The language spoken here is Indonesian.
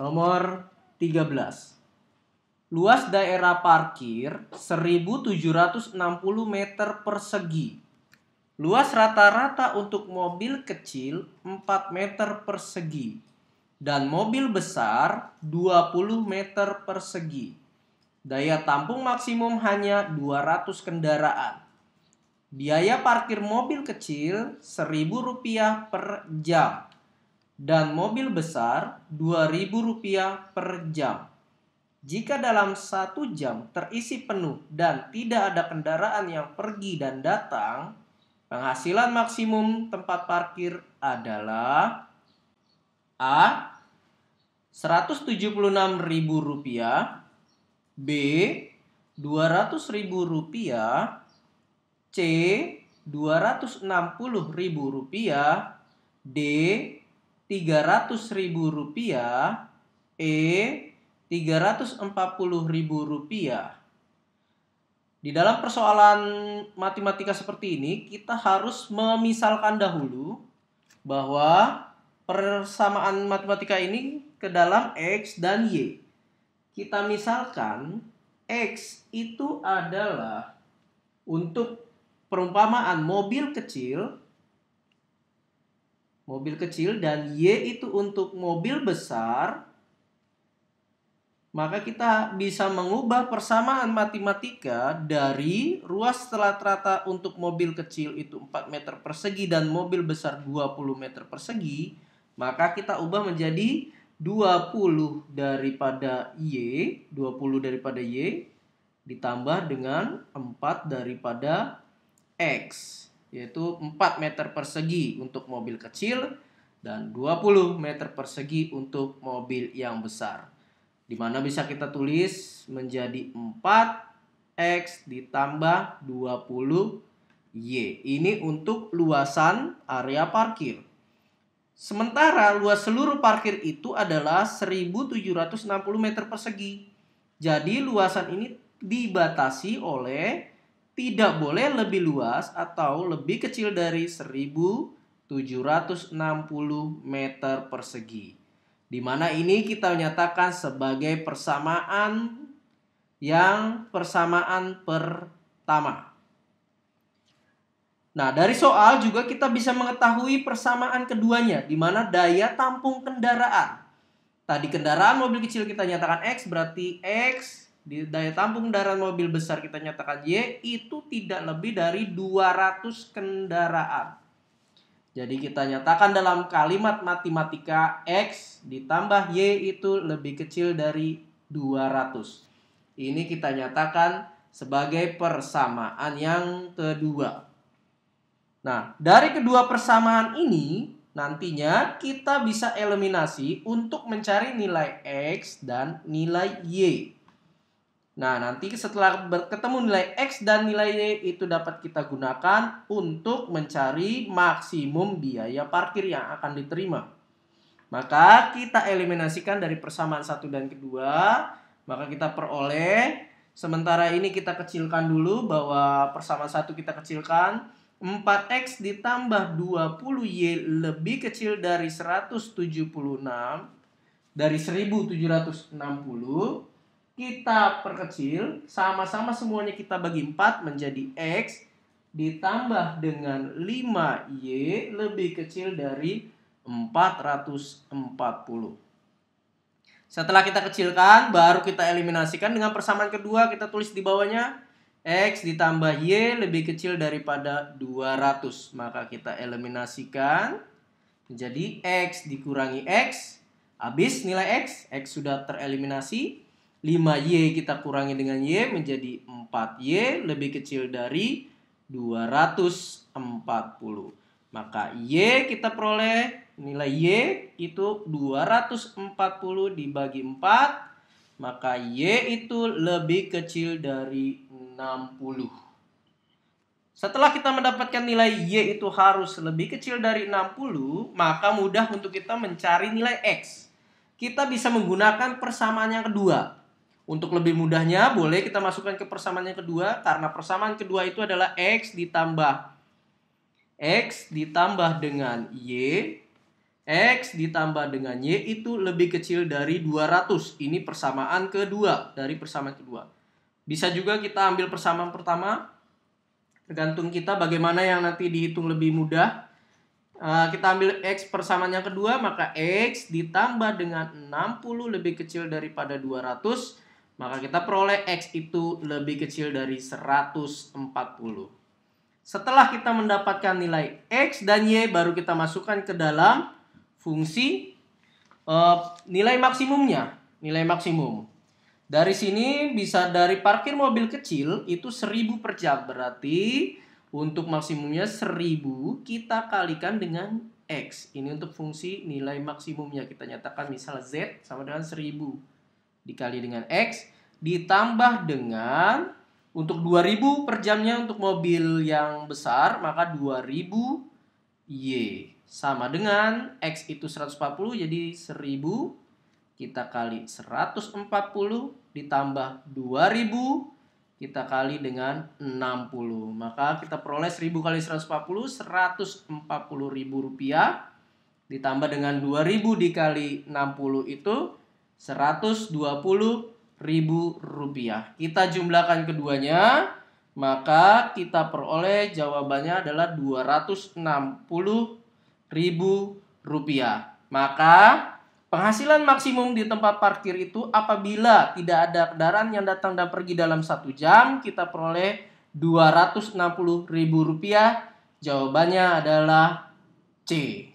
Nomor 13. Luas daerah parkir 1760 meter persegi. Luas rata-rata untuk mobil kecil 4 meter persegi. Dan mobil besar 20 meter persegi. Daya tampung maksimum hanya 200 kendaraan. Biaya parkir mobil kecil Rp1.000 per jam. Dan mobil besar Rp2.000 per jam. Jika dalam 1 jam terisi penuh dan tidak ada kendaraan yang pergi dan datang, penghasilan maksimum tempat parkir adalah A. Rp176.000, B. Rp200.000, C. Rp260.000, D. Rp300.000, E. Rp340.000. Di dalam persoalan matematika seperti ini, kita harus memisalkan dahulu bahwa persamaan matematika ini ke dalam X dan Y. Kita misalkan X itu adalah untuk perumpamaan mobil kecil dan Y itu untuk mobil besar, maka kita bisa mengubah persamaan matematika dari ruas rata-rata untuk mobil kecil itu 4 meter persegi dan mobil besar 20 meter persegi, maka kita ubah menjadi 20 daripada Y ditambah dengan 4 daripada X, yaitu 4 meter persegi untuk mobil kecil dan 20 meter persegi untuk mobil yang besar. Di mana bisa kita tulis menjadi 4X ditambah 20Y. Ini untuk luasan area parkir. Sementara luas seluruh parkir itu adalah 1760 meter persegi. Jadi luasan ini dibatasi oleh tidak boleh lebih luas atau lebih kecil dari 1760 meter persegi. Di mana ini kita nyatakan sebagai persamaan pertama. Nah, dari soal juga kita bisa mengetahui persamaan keduanya, di mana daya tampung kendaraan. Tadi kendaraan mobil kecil kita nyatakan X, berarti X di daya tampung kendaraan mobil besar kita nyatakan Y, itu tidak lebih dari 200 kendaraan. Jadi kita nyatakan dalam kalimat matematika X ditambah Y itu lebih kecil dari 200. Ini kita nyatakan sebagai persamaan yang kedua. Nah, dari kedua persamaan ini nantinya kita bisa eliminasi untuk mencari nilai X dan nilai Y. Nah, nanti setelah ketemu nilai X dan nilai Y itu dapat kita gunakan untuk mencari maksimum biaya parkir yang akan diterima. Maka kita eliminasikan dari persamaan satu dan kedua, maka kita peroleh. Sementara ini kita kecilkan dulu bahwa persamaan satu kita kecilkan. 4X ditambah 20Y lebih kecil dari 176, dari 1760. Kita perkecil, sama-sama semuanya kita bagi 4 menjadi X ditambah dengan 5Y lebih kecil dari 440. Setelah kita kecilkan, baru kita eliminasikan dengan persamaan kedua, kita tulis di bawahnya X ditambah Y lebih kecil daripada 200. Maka kita eliminasikan menjadi X dikurangi X. Habis nilai X sudah tereliminasi. 5Y kita kurangi dengan Y menjadi 4Y lebih kecil dari 240. Maka Y kita peroleh nilai Y itu 240 dibagi 4. Maka Y itu lebih kecil dari 60. Setelah kita mendapatkan nilai Y itu harus lebih kecil dari 60, maka mudah untuk kita mencari nilai X. Kita bisa menggunakan persamaan yang kedua. Untuk lebih mudahnya, boleh kita masukkan ke persamaan yang kedua, karena persamaan kedua itu adalah X ditambah dengan Y. X ditambah dengan Y itu lebih kecil dari 200. Ini persamaan kedua, dari persamaan kedua. Bisa juga kita ambil persamaan pertama. Tergantung kita bagaimana yang nanti dihitung lebih mudah. Kita ambil X persamaan yang kedua, maka X ditambah dengan 60 lebih kecil daripada 200. Maka kita peroleh X itu lebih kecil dari 140. Setelah kita mendapatkan nilai X dan Y, baru kita masukkan ke dalam fungsi nilai maksimumnya. Nilai maksimum. Dari sini bisa dari parkir mobil kecil itu 1000 per jam. Berarti untuk maksimumnya 1000 kita kalikan dengan X. Ini untuk fungsi nilai maksimumnya. Kita nyatakan misal Z sama dengan 1000 dikali dengan X. Ditambah dengan untuk 2000 per jamnya untuk mobil yang besar. Maka 2000 Y sama dengan X itu 140 jadi 1000. Kita kali 140 ditambah 2000 kita kali dengan 60. Maka kita peroleh 1000 kali 140, 140.000 rupiah. Ditambah dengan 2000 dikali 60 itu 120.000 rupiah. Kita jumlahkan keduanya, maka kita peroleh jawabannya adalah 260.000 rupiah. Maka penghasilan maksimum di tempat parkir itu apabila tidak ada kendaraan yang datang dan pergi dalam 1 jam, kita peroleh 260.000 rupiah. Jawabannya adalah C.